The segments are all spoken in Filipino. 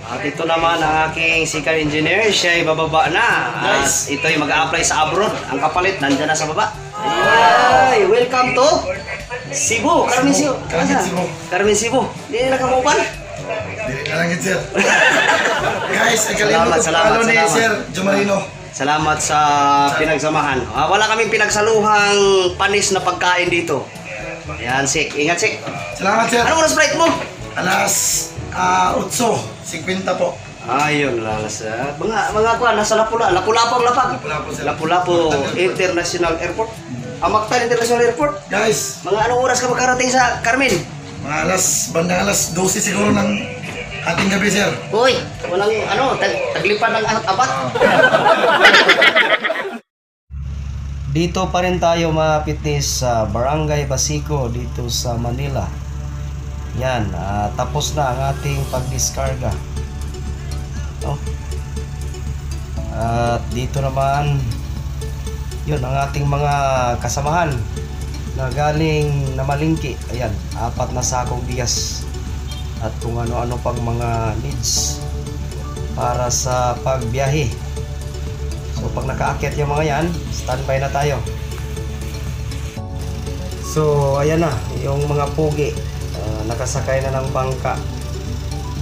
At ito naman ang aking civil engineer, siya ay bababa na. At ito ay mag-a-apply sa abroad. Ang kapalit, nandyan na sa baba. Ay, welcome to Cebu, Carmen Cebu. Carmen Cebu. Hindi na nakamupan. Dili na lang yun, sir. Guys, ay kalimut ko ni Sir Jumarino. Salamat sa pinagsamahan. Wala kaming pinagsaluhang panis na pagkain dito. Yan, Sik. Ingat, Sik. Salamat, sir. Anong oras flight mo? Alas 8:50 po. Ayun, lalas. Mga kuha, nasa Lapu-Lapu ang lapag. Lapu-Lapu, sir. Lapu-Lapu International Airport. Amactan International Airport. Guys, Mga anong oras ka magkarating sa Carmen? mga bandang alas 12 siguro ng ating gabi, sir. Uy, walang taglipan ng apat. Dito pa rin tayo mga fitness sa Barangay Basico dito sa Manila. Yan, tapos na ang ating pagdiskarga. At dito naman, yun ang ating mga kasamahan na galing na Malingki. Ayan, 4 na sakong bigas at kung ano-ano pang mga needs para sa pagbiyahe. So pag nakaakyat yung mga yan, standby na tayo. So ayan na, yung mga pugi nakasakay na ng bangka.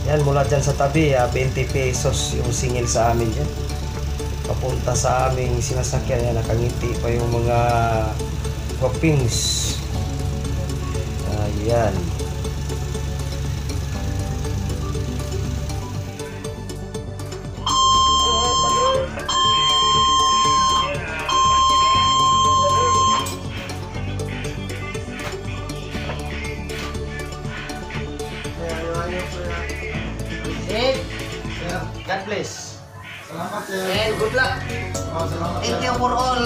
Yan, mula dyan sa tabi, 20 pesos yung singil sa amin dyan. Papunta sa aming sinasakyan, yan, nakangiti pa yung mga guwapings. Ayan. God bless. Salamat, sir. And good luck. Salamat, Thank you for all.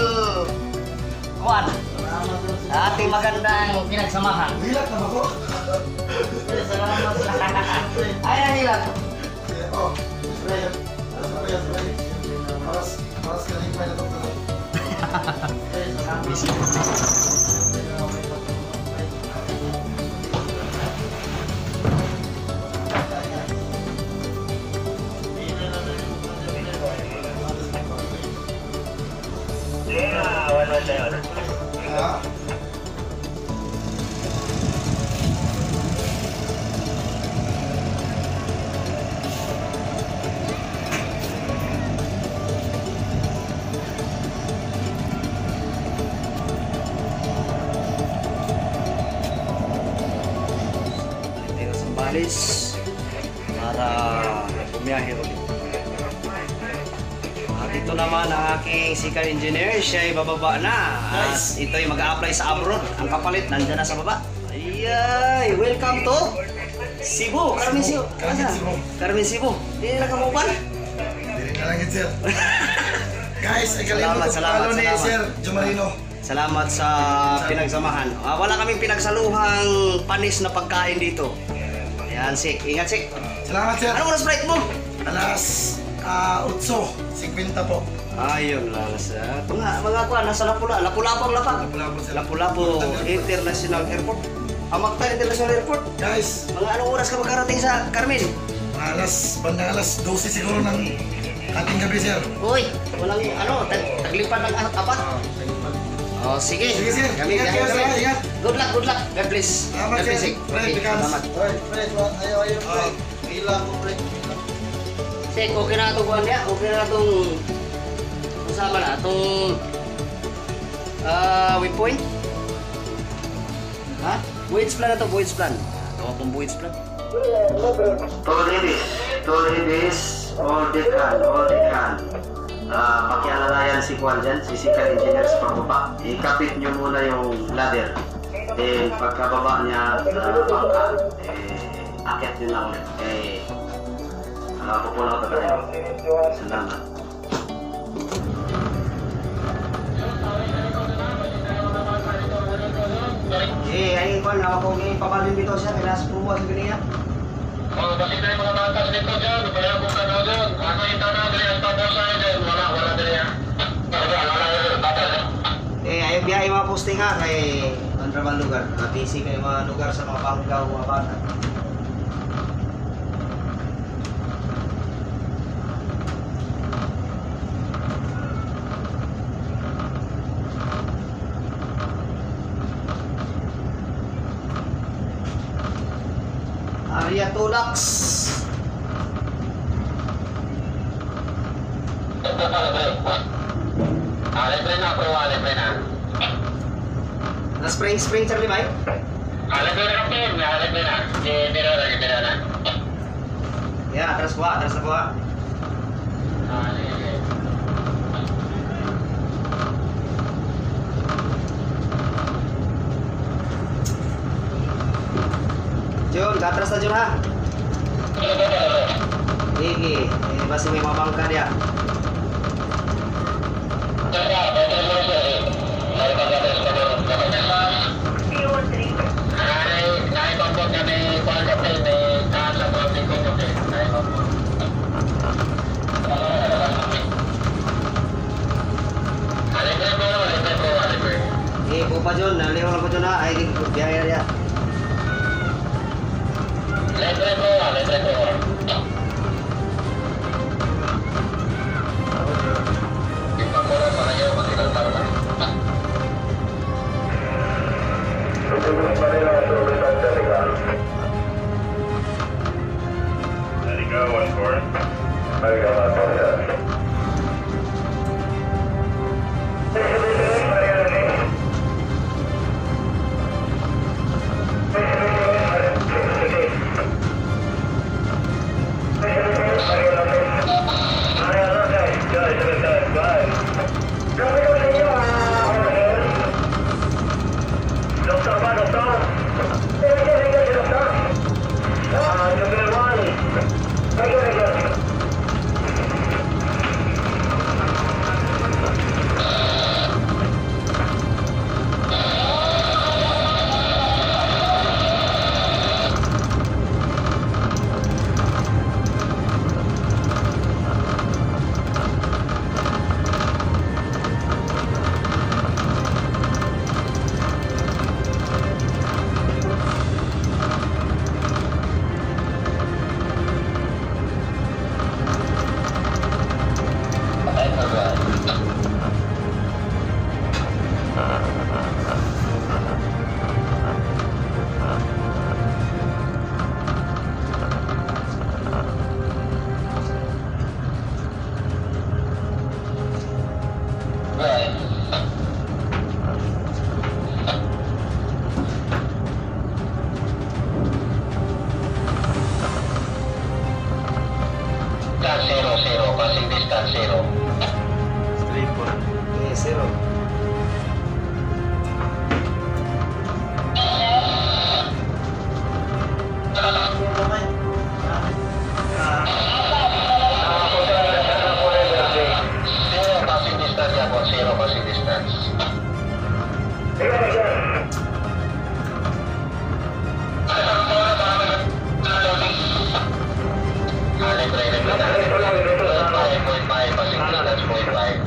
Juan. Sa ating magandang pinagsamahan. Hilat na ba ko? Salamat. Ayan, hilat. Oh, spray. Paras ka rin pa na doktor. Balis para bumiyahe ulit. Dito naman ang aking civil engineer, siya ay bababa na. At ito ay mag-a-apply sa abroad. Ang kapalit, nandyan na sa baba. Ay, welcome to Cebu, Carmen Cebu. Carmen Cebu. Hindi na nakamupan. Dili na lang yun, sir. Guys, ay kalimut ko ni Sir Jumarino. Salamat sa pinagsamahan. Wala kaming pinagsaluhang panis na pagkain dito. Yan, Sik. Ingat, Sik. Salamat, sir. Anong oras flight mo? Alas 8:50 po. Ayun, lalas. Mga kuha, nasa Lapu-Lapu ang lapag. Lapu-Lapu, sir. Lapu-Lapu International Airport. Amactan International Airport. Guys, Mga anong oras ka magkarating sa Carmen? bandang alas 12 siguro ng ating gabi, sir. Uy, walang taglipan ng apat. Oh, sige. Sige, sir. Ingat kayo, sir. Ingat. Good luck, good luck. God bless. Salamat, God bless, sir. Sik. Fred, Okay, because- salamat. Ayaw, Fred. Hila ko, Fred. Sik, okay na itong buwan niya. Okay na itong kasama na. Itong waypoint. Ha? Voyage plan na ito, voyage plan. Ito akong voyage plan. Tolhidis, all they can. Pakialalayan si Juan dyan, si civil engineer sa pagbaba. Ikapit nyo muna yung ladder. Then pagkababa niya sa bangka, akyat nyo lang ulit. Pupunaw ka tayo. Salamat. Ayun Juan, ako pabalin dito siya, kailangan sa pumuha sa ganyan. Bakit tayo mga batas dito dyan? Kaya kung ka na doon, ako yung tanong dali ang tapusan dyan. Wala dali yan. Wala batas. Ayaw biyahe mga posting ha, kay kontrabang lugar. Busy kayo mga lugar sa mga panggaw, mga bata. Ulax. Libre na, bro. Libre na. Na-spring, Charlie Bay? Libre na, Captain. Libre na. Biro na. Ya, atras na kuha. Sige. Jun, atras na Jun ha. Sige, masih may mabangka dia. Pa Jun, naliw lang ko Jun ha. Ay, biyahe dia. Zero, passing distance zero. Straight po. Okay, 0. Zero passing distance yan po, zero passing distance. Libre na. 5.5 passing distance, 0.5.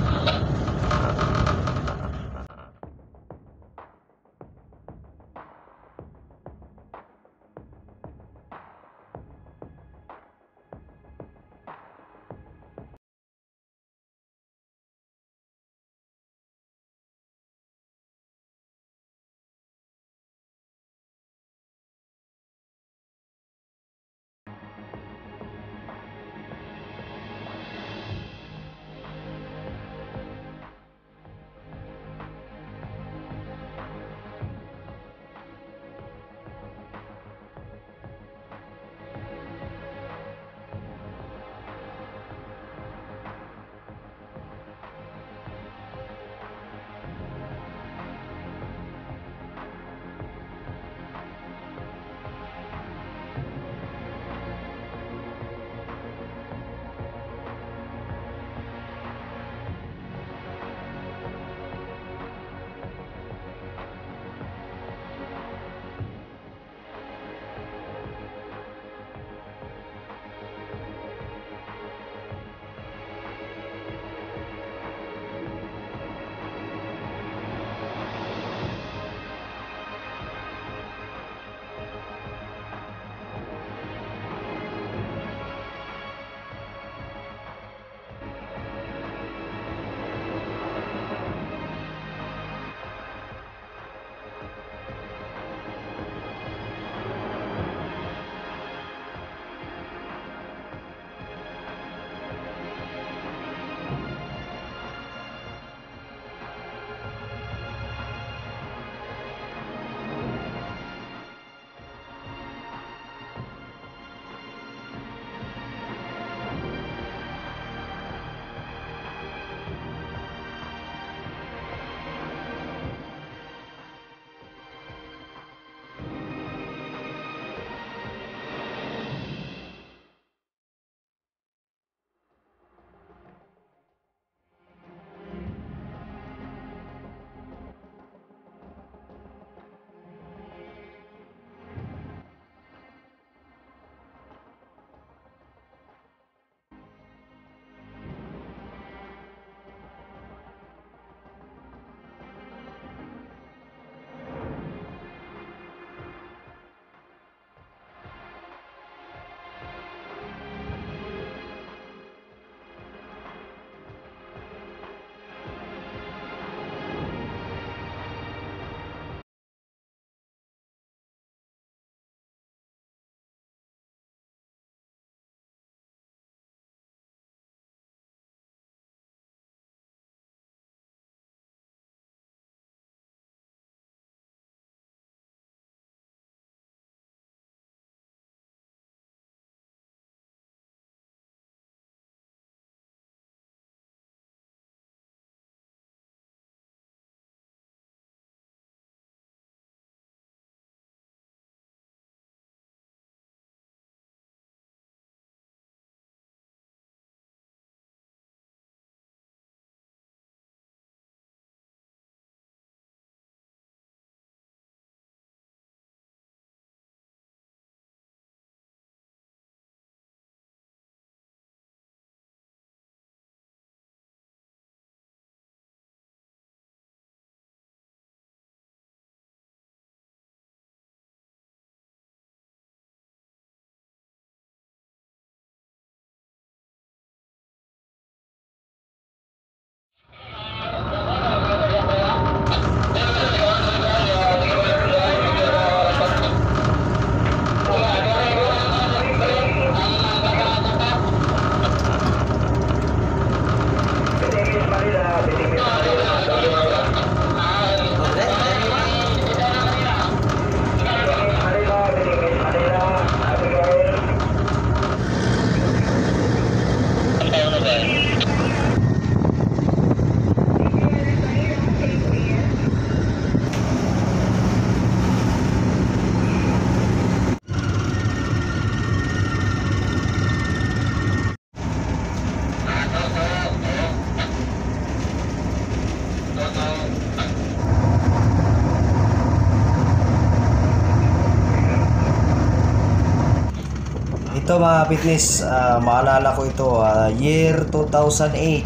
Ito mga fitness, maalala ko ito, year 2008.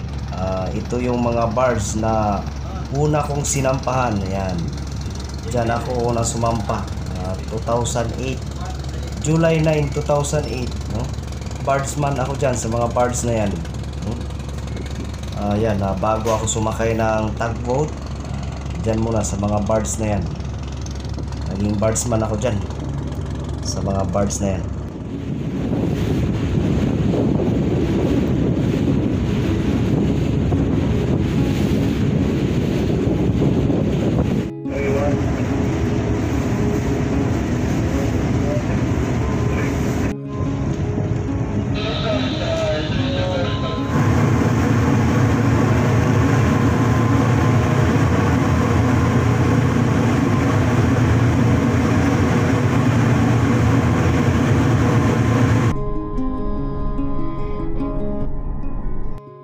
Ito yung mga bars na una kong sinampahan. Ayan. Diyan ako unang sumampa. 2008. July 9, 2008. No? Bardsman ako dyan sa mga bards na yan. Yan, bago ako sumakay ng tugboat, dyan muna sa mga bards na yan. Naging bardsman ako dyan sa mga bards na yan.